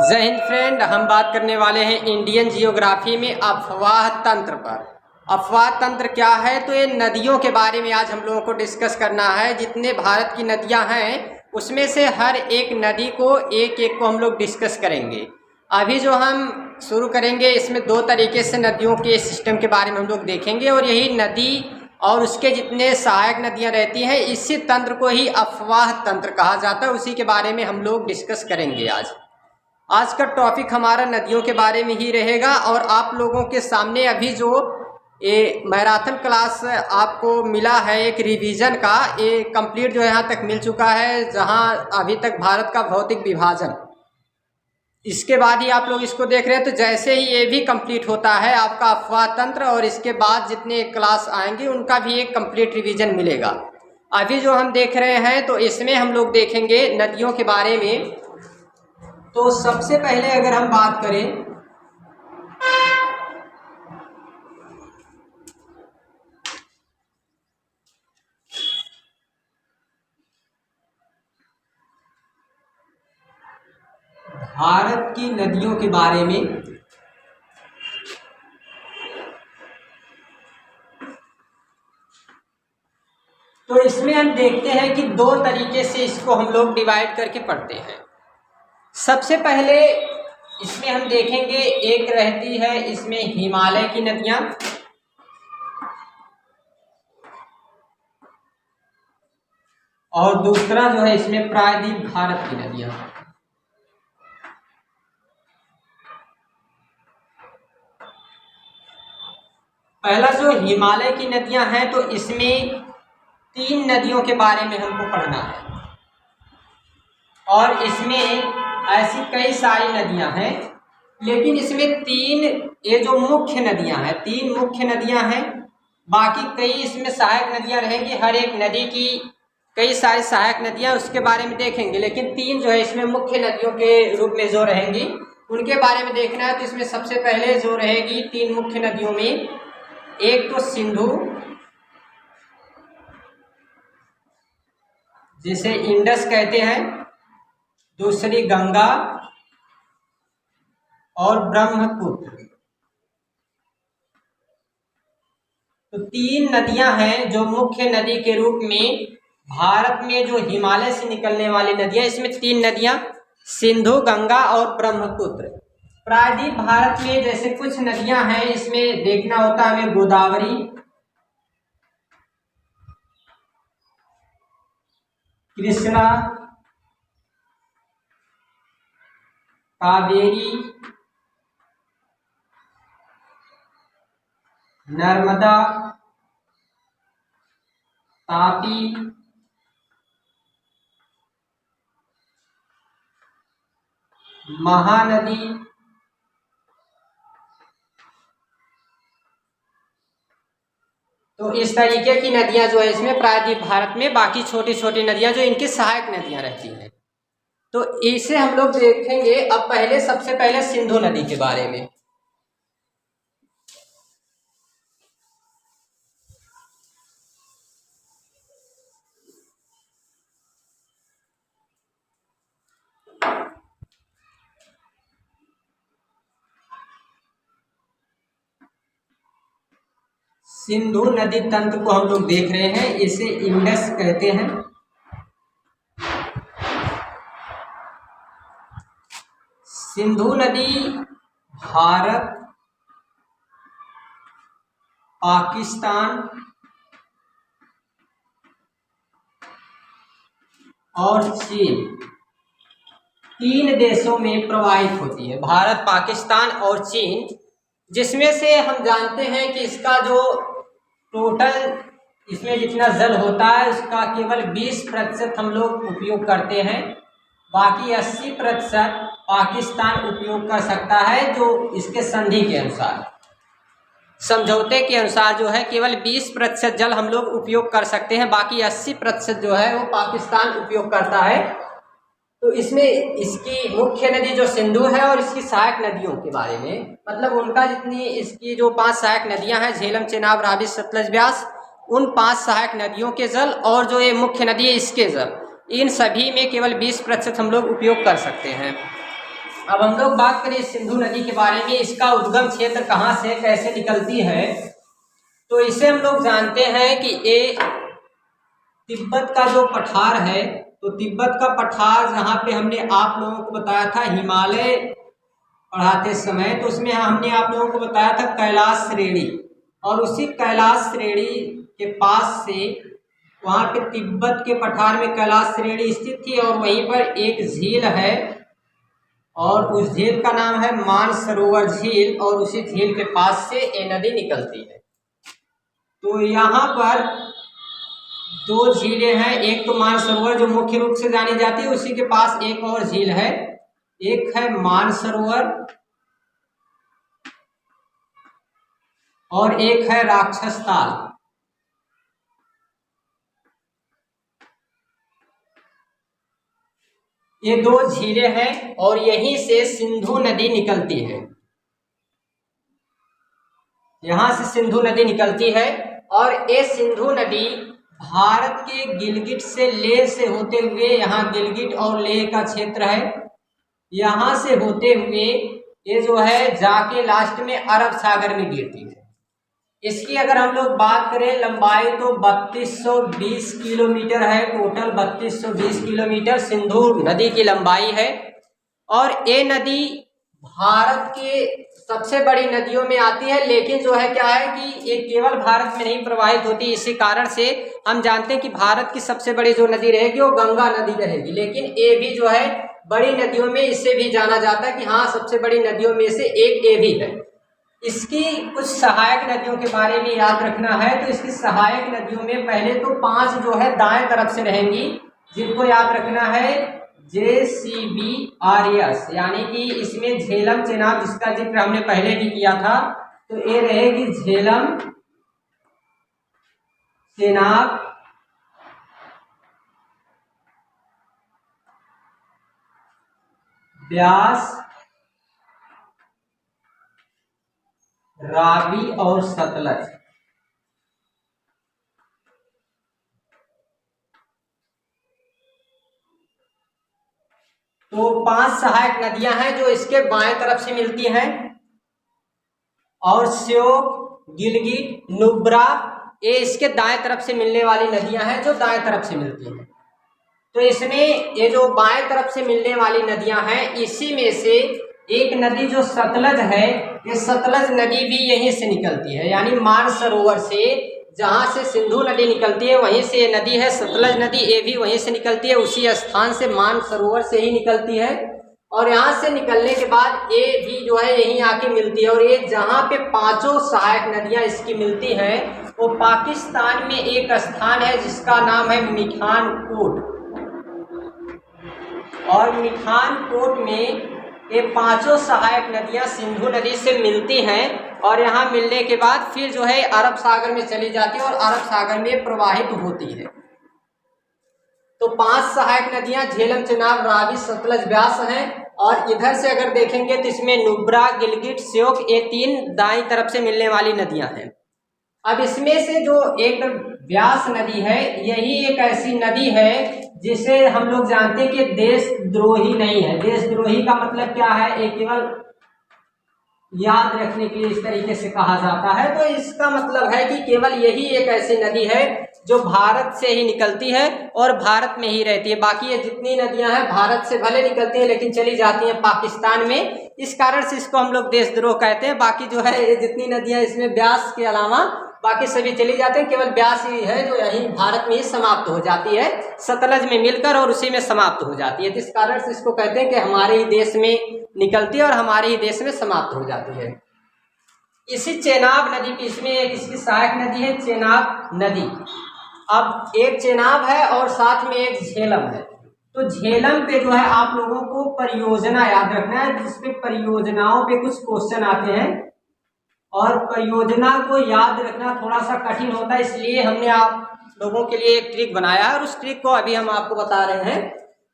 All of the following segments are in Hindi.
जय हिंद फ्रेंड। हम बात करने वाले हैं इंडियन जियोग्राफी में अफवाह तंत्र पर। अफवाह तंत्र क्या है? तो ये नदियों के बारे में आज हम लोगों को डिस्कस करना है। जितने भारत की नदियां हैं उसमें से हर एक नदी को एक एक को हम लोग डिस्कस करेंगे। अभी जो हम शुरू करेंगे इसमें दो तरीके से नदियों के सिस्टम के बारे में हम लोग देखेंगे और यही नदी और उसके जितने सहायक नदियां रहती हैं इसी तंत्र को ही अफवाह तंत्र कहा जाता है। उसी के बारे में हम लोग डिस्कस करेंगे। आज का टॉपिक हमारा नदियों के बारे में ही रहेगा और आप लोगों के सामने अभी जो ये मैराथन क्लास आपको मिला है एक रिवीजन का, ये कंप्लीट जो है यहाँ तक मिल चुका है, जहाँ अभी तक भारत का भौतिक विभाजन, इसके बाद ही आप लोग इसको देख रहे हैं। तो जैसे ही ये भी कंप्लीट होता है आपका अफवाह तंत्र और इसके बाद जितने क्लास आएंगे उनका भी एक कंप्लीट रिवीजन मिलेगा। अभी जो हम देख रहे हैं तो इसमें हम लोग देखेंगे नदियों के बारे में। तो सबसे पहले अगर हम बात करें भारत की नदियों के बारे में, तो इसमें हम देखते हैं कि दो तरीके से इसको हम लोग डिवाइड करके पढ़ते हैं। सबसे पहले इसमें हम देखेंगे एक रहती है इसमें हिमालय की नदियां, और दूसरा जो है इसमें प्रायद्वीप भारत की नदियां। पहला जो हिमालय की नदियां हैं तो इसमें 3 नदियों के बारे में हमको पढ़ना है और इसमें ऐसी कई सारी नदियां हैं, लेकिन इसमें 3 ये जो मुख्य नदियां हैं, 3 मुख्य नदियां हैं, बाकी कई इसमें सहायक नदियां रहेंगी। हर एक नदी की कई सारी सहायक नदियां उसके बारे में देखेंगे, लेकिन 3 जो है इसमें मुख्य नदियों के रूप में जो रहेंगी उनके बारे में देखना है। तो इसमें सबसे पहले जो रहेगी 3 मुख्य नदियों में, एक तो सिंधु जिसे इंडस कहते हैं, दूसरी गंगा और ब्रह्मपुत्र। तो 3 नदियां हैं जो मुख्य नदी के रूप में भारत में जो हिमालय से निकलने वाली नदियां, इसमें 3 नदियां सिंधु, गंगा और ब्रह्मपुत्र। प्रायद्वीप भारत में जैसे कुछ नदियां हैं इसमें देखना होता है हमें, गोदावरी, कृष्णा, कावेरी, नर्मदा, तापी, महानदी, तो इस तरीके की नदियां जो है इसमें प्रायद्वीप भारत में, बाकी छोटी छोटी नदियां जो इनकी सहायक नदियां रहती हैं। तो इसे हम लोग देखेंगे। अब पहले सबसे पहले सिंधु नदी के बारे में। सिंधु नदी तंत्र को हम लोग देख रहे हैं, इसे इंडस कहते हैं। सिंधु नदी भारत, पाकिस्तान और चीन 3 देशों में प्रवाहित होती है। भारत, पाकिस्तान और चीन, जिसमें से हम जानते हैं कि इसका जो टोटल इसमें जितना जल होता है उसका केवल 20% हम लोग उपयोग करते हैं, बाकी 80% पाकिस्तान उपयोग कर सकता है। जो इसके संधि के अनुसार, समझौते के अनुसार जो है केवल 20% जल हम लोग उपयोग कर सकते हैं, बाकी 80% जो है वो पाकिस्तान उपयोग करता है। तो इसमें इसकी मुख्य नदी जो सिंधु है और इसकी सहायक नदियों के बारे में, मतलब उनका जितनी इसकी जो 5 सहायक नदियां हैं, झेलम, चेनाब, रावी, सतलज, ब्यास, उन 5 सहायक नदियों के जल और जो ये मुख्य नदी है इसके जल, इन सभी में केवल 20% हम लोग उपयोग कर सकते हैं। अब हम लोग बात करें सिंधु नदी के बारे में, इसका उद्गम क्षेत्र कहाँ से कैसे निकलती है, तो इसे हम लोग जानते हैं कि ये तिब्बत का जो पठार है, तो तिब्बत का पठार जहाँ पे हमने आप लोगों को बताया था हिमालय पढ़ाते समय, तो उसमें हमने आप लोगों को बताया था कैलाश श्रेणी, और उसी कैलाश श्रेणी के पास से वहाँ पे तिब्बत के पठार में कैलाश श्रेणी स्थित थी, और वहीं पर एक झील है और उस झील का नाम है मानसरोवर झील, और उसी झील के पास से ये नदी निकलती है। तो यहाँ पर दो झीलें हैं, एक तो मानसरोवर जो मुख्य रूप से जानी जाती है, उसी के पास एक और झील है, एक है मानसरोवर और एक है राक्षस ताल। ये दो झीलें हैं और यहीं से सिंधु नदी निकलती है, यहां से सिंधु नदी निकलती है। और ये सिंधु नदी भारत के गिलगिट से लेह से होते हुए, यहाँ गिलगिट और लेह का क्षेत्र है, यहाँ से होते हुए ये जो है जाके लास्ट में अरब सागर में गिरती है। इसकी अगर हम लोग बात करें लंबाई तो 3220 किलोमीटर है, टोटल 3220 किलोमीटर सिंधु नदी की लंबाई है। और ये नदी भारत के सबसे बड़ी नदियों में आती है, लेकिन जो है क्या है कि ये केवल भारत में नहीं प्रवाहित होती, इसी कारण से हम जानते हैं कि भारत की सबसे बड़ी जो नदी रहेगी वो गंगा नदी रहेगी, लेकिन ये भी जो है बड़ी नदियों में इसे भी जाना जाता है कि हाँ सबसे बड़ी नदियों में से एक ये भी है। इसकी कुछ सहायक नदियों के बारे में याद रखना है, तो इसकी सहायक नदियों में पहले तो 5 जो है दाएं तरफ से रहेंगी, जिनको याद रखना है JCBRS, यानी कि इसमें झेलम चेनाब जिसका जिक्र हमने पहले भी किया था, तो ये रहेगी झेलम चेनाब, ब्यास, रावी और सतलज। तो 5 सहायक नदियां हैं जो इसके बाएं तरफ से मिलती हैं, और श्योक, गिलगिट, नुब्रा ये इसके दाएं तरफ से मिलने वाली नदियां हैं जो दाएं तरफ से मिलती हैं। तो इसमें ये जो बाएं तरफ से मिलने वाली नदियां हैं, इसी में से एक नदी जो सतलज है, ये सतलज नदी भी यहीं से निकलती है, यानी मानसरोवर से जहाँ से सिंधु नदी निकलती है वहीं से ये नदी है सतलज नदी, ये भी वहीं से निकलती है, उसी स्थान से मानसरोवर से ही निकलती है। और यहाँ से निकलने के बाद ये भी जो है यहीं आके मिलती है, और ये जहाँ पे 5 सहायक नदियाँ इसकी मिलती हैं वो पाकिस्तान में एक स्थान है जिसका नाम है मिठानकोट, और मिठानकोट में ये 5 सहायक नदियां सिंधु नदी से मिलती हैं, और यहाँ मिलने के बाद फिर जो है अरब सागर में चली जाती है और अरब सागर में प्रवाहित होती है। तो 5 सहायक नदियां झेलम चेनाब रावी सतलज ब्यास हैं, और इधर से अगर देखेंगे तो इसमें नुब्रा, गिलगिट, श्योक ये 3 दाईं तरफ से मिलने वाली नदियां हैं। अब इसमें से जो एक ब्यास नदी है, यही एक ऐसी नदी है जिसे हम लोग जानते हैं कि देशद्रोही नहीं है। देशद्रोही का मतलब क्या है, ये केवल याद रखने के लिए इस तरीके से कहा जाता है। तो इसका मतलब है कि केवल यही एक ऐसी नदी है जो भारत से ही निकलती है और भारत में ही रहती है। बाकी ये जितनी नदियां हैं भारत से भले निकलती हैं लेकिन चली जाती हैं पाकिस्तान में, इस कारण से इसको हम लोग देशद्रोह कहते हैं। बाकी जो है ये जितनी नदियां इसमें ब्यास के अलावा बाकी सभी चली जाते हैं, केवल ब्यास ही है जो यही भारत में ही समाप्त हो जाती है, सतलज में मिलकर और उसी में समाप्त हो जाती है। जिस कारण से इसको कहते हैं कि हमारे ही देश में निकलती है और हमारे ही देश में समाप्त हो जाती है। इसी चेनाब नदी की इसमें एक इसकी सहायक नदी है चेनाब नदी। अब एक चेनाब है और साथ में एक झेलम है। तो झेलम पे जो है आप लोगों को परियोजना याद रखना है, जिसपे परियोजनाओं पे कुछ क्वेश्चन आते हैं और परियोजना को याद रखना थोड़ा सा कठिन होता है, इसलिए हमने आप लोगों के लिए एक ट्रिक बनाया है और उस ट्रिक को अभी हम आपको बता रहे हैं।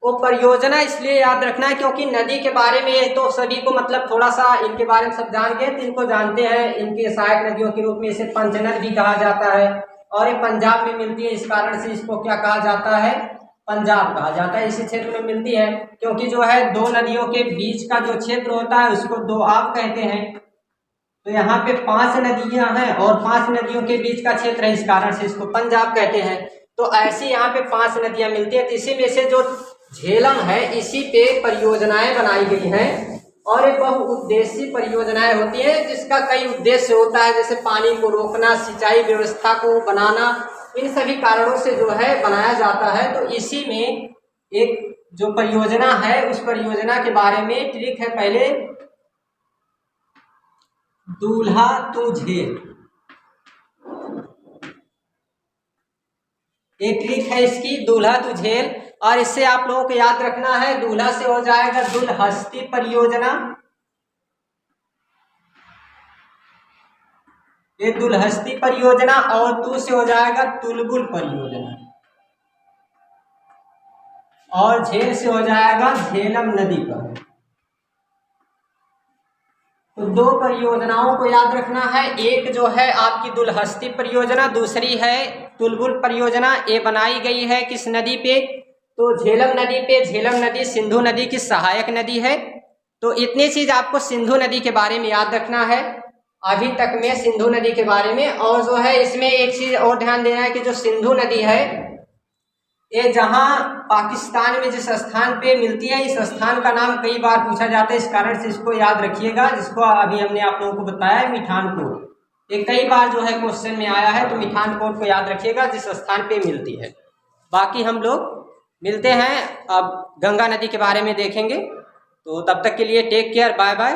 वो परियोजना इसलिए याद रखना है क्योंकि नदी के बारे में तो सभी को मतलब थोड़ा सा इनके बारे में सब जान गए, तो इनको जानते हैं। इनके सहायक नदियों के रूप में इसे पंचनद भी कहा जाता है और ये पंजाब में मिलती है, इस कारण से इसको क्या कहा जाता है, पंजाब कहा जाता है, इसी क्षेत्र में मिलती है। क्योंकि जो है दो नदियों के बीच का जो क्षेत्र होता है उसको दोआब कहते हैं। तो यहाँ पे 5 नदियां हैं और 5 नदियों के बीच का क्षेत्र है, इस कारण से इसको पंजाब कहते हैं। तो ऐसी यहाँ पे 5 नदियां मिलती हैं। तो इसी में से जो झेलम है इसी पे परियोजनाएं बनाई गई हैं और ये बहुउद्देशीय परियोजनाएं होती हैं, जिसका कई उद्देश्य होता है, जैसे पानी को रोकना, सिंचाई व्यवस्था को बनाना, इन सभी कारणों से जो है बनाया जाता है। तो इसी में एक जो परियोजना है उस परियोजना के बारे में ट्रिक है, पहले दूल्हा तू झेल, एक ट्रिक है इसकी, दूल्हा तू झेल। और इससे आप लोगों को याद रखना है, दूल्हा से हो जाएगा दुलहस्ती परियोजना, ये दुलहस्ती परियोजना, और तू से हो जाएगा तुलबुल परियोजना, और झेल से हो जाएगा झेलम नदी पर। तो 2 परियोजनाओं को याद रखना है, एक जो है आपकी दुलहस्ती परियोजना, दूसरी है तुलबुल परियोजना। ये बनाई गई है किस नदी पे? तो झेलम नदी पे। झेलम नदी सिंधु नदी की सहायक नदी है। तो इतनी चीज आपको सिंधु नदी के बारे में याद रखना है अभी तक में, सिंधु नदी के बारे में। और जो है इसमें एक चीज और ध्यान देना है कि जो सिंधु नदी है ये जहां पाकिस्तान में जिस स्थान पे मिलती है, इस स्थान का नाम कई बार पूछा जाता है, इस कारण से इसको याद रखिएगा, जिसको अभी हमने आप लोगों को बताया है, मिठानकोट। ये कई बार जो है क्वेश्चन में आया है, तो मिठानकोट को याद रखिएगा जिस स्थान पे मिलती है। बाकी हम लोग मिलते हैं, अब गंगा नदी के बारे में देखेंगे। तो तब तक के लिए टेक केयर, बाय बाय।